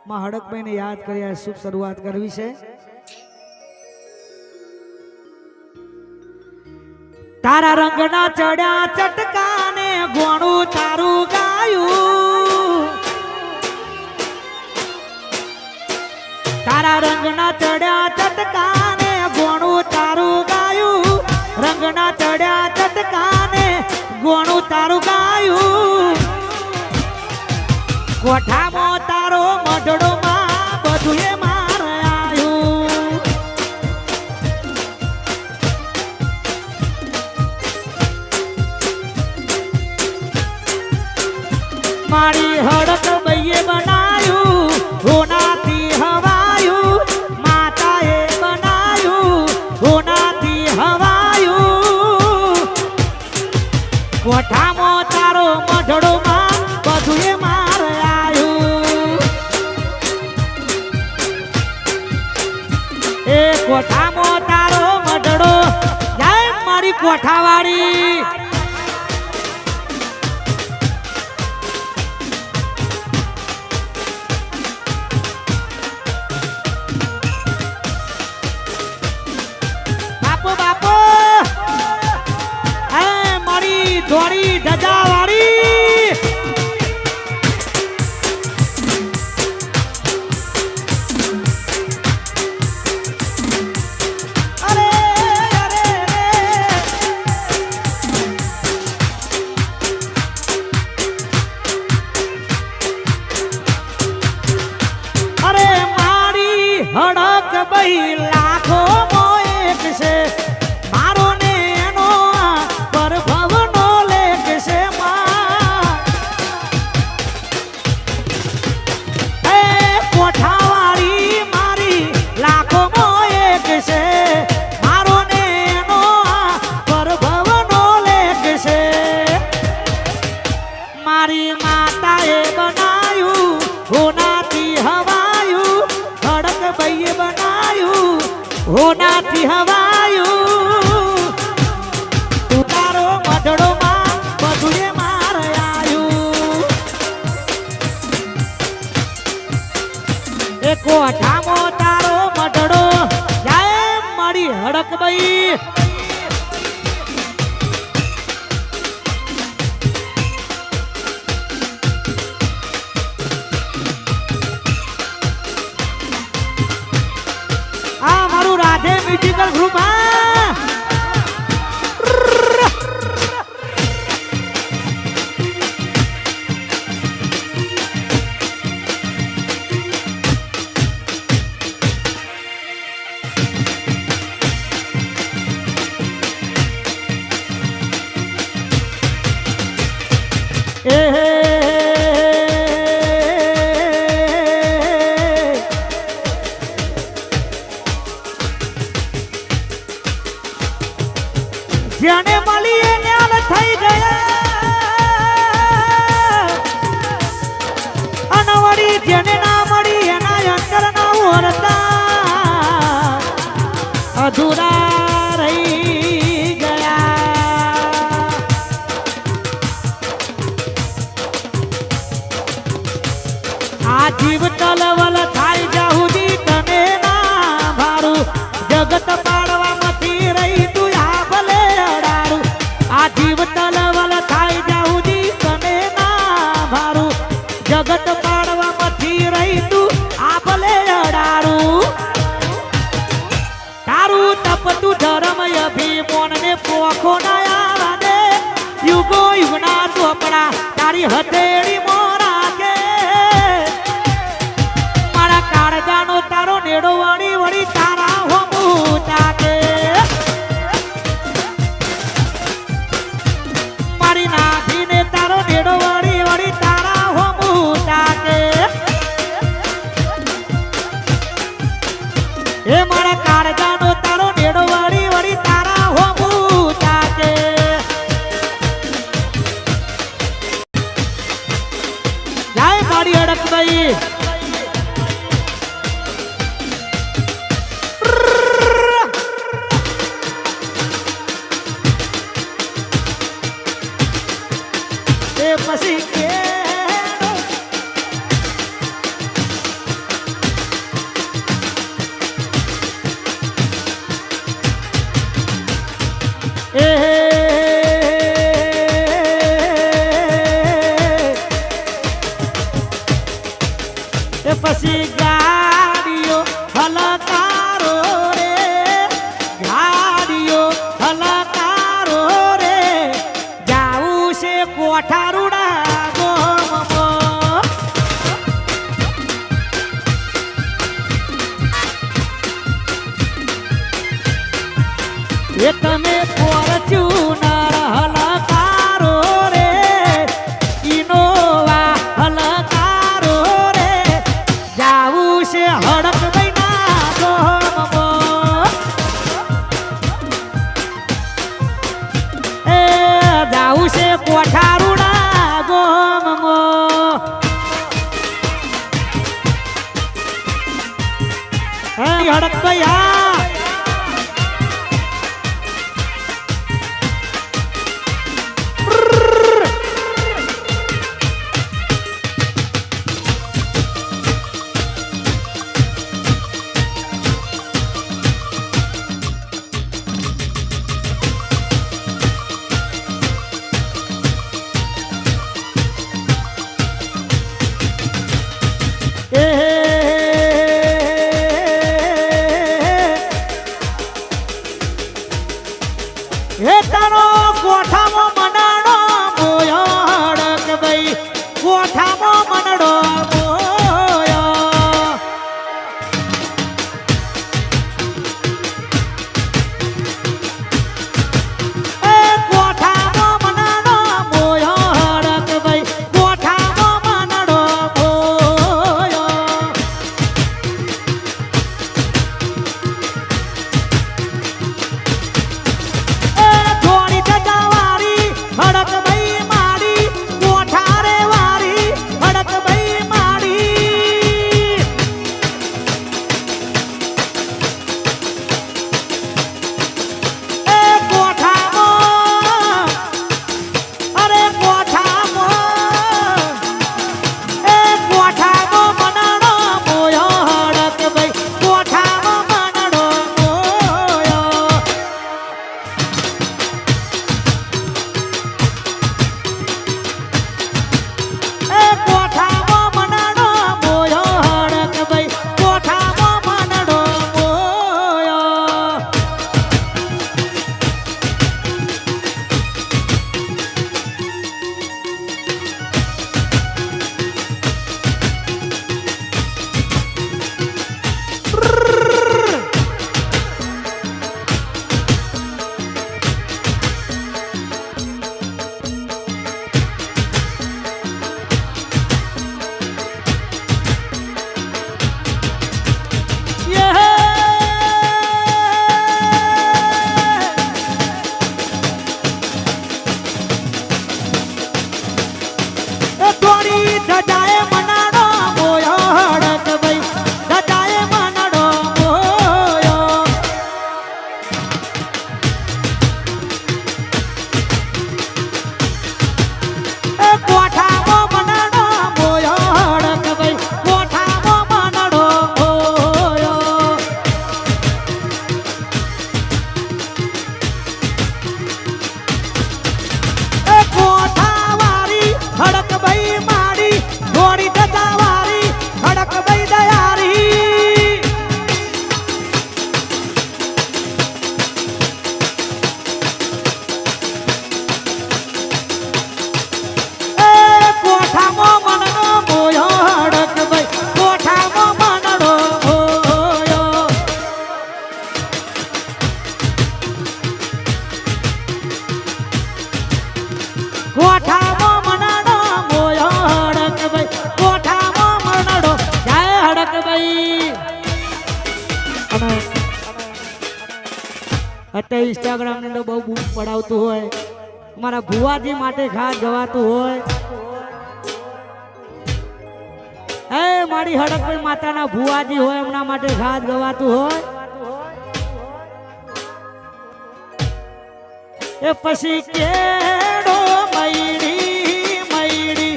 માં હડકભાઈને યાદ કર્યા શુભ શરૂઆત કરવી છે। તારા રંગના ચડ્યા ચટકાને ગોણું તારું ગાયું, તારા રંગના ચડ્યા ચટકાને ગોણું તારું ગાયું, રંગના ચડ્યા ચટકાને ગોણું તારું ગાયું, કોઠામાં તારો મઢડો માં બધું માર આવ્યું, મારી હડક બઈએ બનાયું હોનાથી હવાયું, માતાએ બનાયું હોનાથી હવાયું, કોઠામાં તારો મઢડો માં બધું માર આવ્યું, એ કોઠામાં તારો મઢડો જાય મારી કોઠાવાળી। ધોળી ધજાવાળી અરે અરે અરે મારી હડક બઈ લાખો મોએક છે, મારો ને એનો પરભવ કોઠાવાળી મારી લાખો મોએક છે, મારો ને એનો પરભવનો લેખ છે, મારી માતાએ બનાયું હોનાથી હવાયું, હડક ભાઈએ બનાયું હોનાથી હવાયું, તું તારો મઢડો માં બધું માર આવ્યું, એ કોઠામાં તારો મઢડો જાય મારી હડક બઈ। આ મારું રાધે મ્યુઝિકલ ગ્રુપ જેને મળી ન્યાલ થઈ ગયા, અનવડી જેને ના મળી એના અંતર ના વર્તા અધૂરા રહી ગયા, આ જીવ તલવલ થાય જાહુદી તને ના ભારું, જગત પાડવામાંથી રહી તું જીવ તલવલ થાય જાઉદી તને ના ભારું, જગત પાડવામાંથી રહી તું આ ભલે અડારું, તારું તપતું ધર્મ અભિમાન ને પોખો ના દે, યુગો યુગના ચોપડા તારી હથેળી મોરા કે, મારા કાળજાનો તારો નેડો વળી વળી તારા હોમું તાકે, નાથીને તારો નેડો વળી વળી તારા હોમું તાકે, એ મારા કાળજાનો તારો નેડો વળી વળી તારા હોમું તાકે, જાય મારી હડક ભાઈ। પછી એ પછી ગાડીઓ હલકારો રે ગાડીઓ હલકારો રે જાવું છે કોઠારુડા ગોમમાં એ તમે ફોર્ચ્યુનર હલકારો રે ઇનોવા હલકારો રે જાવું છે હડક ભાઈના ગોમમાં એ જાવું છે કોઠારુડા ગોમમાં હડક ભાઈ હા હે તારો કોઠામાં મનાડો મોયો હડક ભાઈ કોઠામાં મનાડો મોયો એ કોઠામાં મનાડો મોયો હડક ભાઈ કોઠામાં મનાડો મોયો હડક ભાઈ મારી કોઠારે વારી હડક ભાઈ મારી એ કોઠામાં અરે કોઠામાં એ કોઠામાં મનાડો મોયો હડક ભાઈ કોઠામાં મનાડો મોયો કોઠામાં મનાડો મોયો હડક ભાઈ કોઠામાં મનાડો મોયો ધજાએ મનાડો મોયો હડક ભાઈ ધજાએ મનાડો મોયો એ કોઠામાં મનાડો મોયો હડક ભાઈ કોઠામાં મનાડો મોયો એ કોઠાવારી હડક ભાઈ મારી થોડી દજાવારી હડક ભાઈ દયારી એ કોઠામાં મનડો મોયો હડક ભાઈ કોઠામાં મનડો મોયો કોઠામાં મનાડો મોયો હડક ભાઈ કોઠામાં મનાડો જાય હડક ભાઈ અત્યારે ઇન્સ્ટાગ્રામ ની અંદર બહુ બૂમ પડાવતું હોય મારા ભુવાજી માટે ખાસ ગવાતું હોય એ મારી હડક ભાઈ માતાના ભુવાજી હોય એમના માટે ખાસ ગવાતું હોય એ પછી કેડો મૈડી મૈડી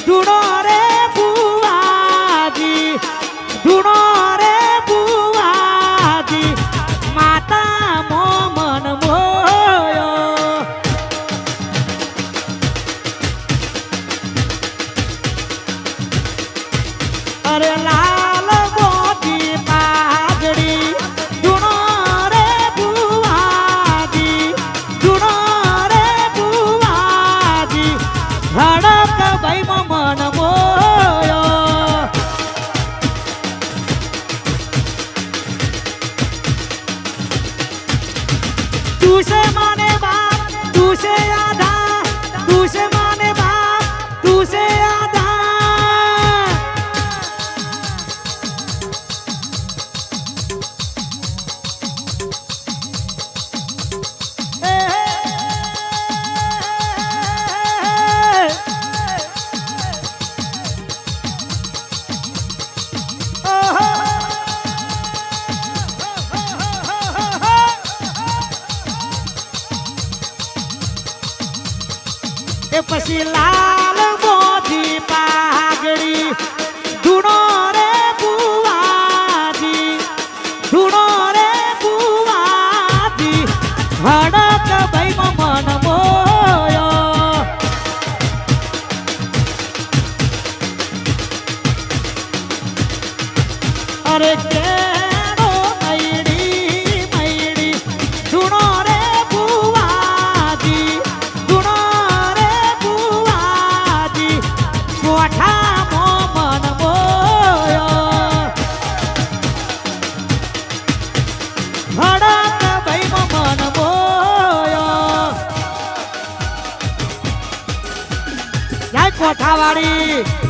ધૂણો રે ભુવાજી ધૂણો રે ભુવાજી માતા મો મન મોયો અરે લાલ મોતી પાઘડી ધૂણો રે ભુવાજી ધૂણો રે ભુવાજી હડક ભાઈ મન મોયો તું છે માને બાપ તું છે આધા તું છે માને બાપ તું છે આધા એ પછી લાલ મોતી પાઘડી ધૂણો રે ભુવાજી ધૂણો રે ભુવાજી હડક ભાઈ મન મોયો અરે કેડો મયડી મયડી ધૂણો રે ભુવાજી ધૂણો રે ભુવાજી કોઠા મન મોયો હડક ભાઈ મન મોયો જય કોઠાવાળી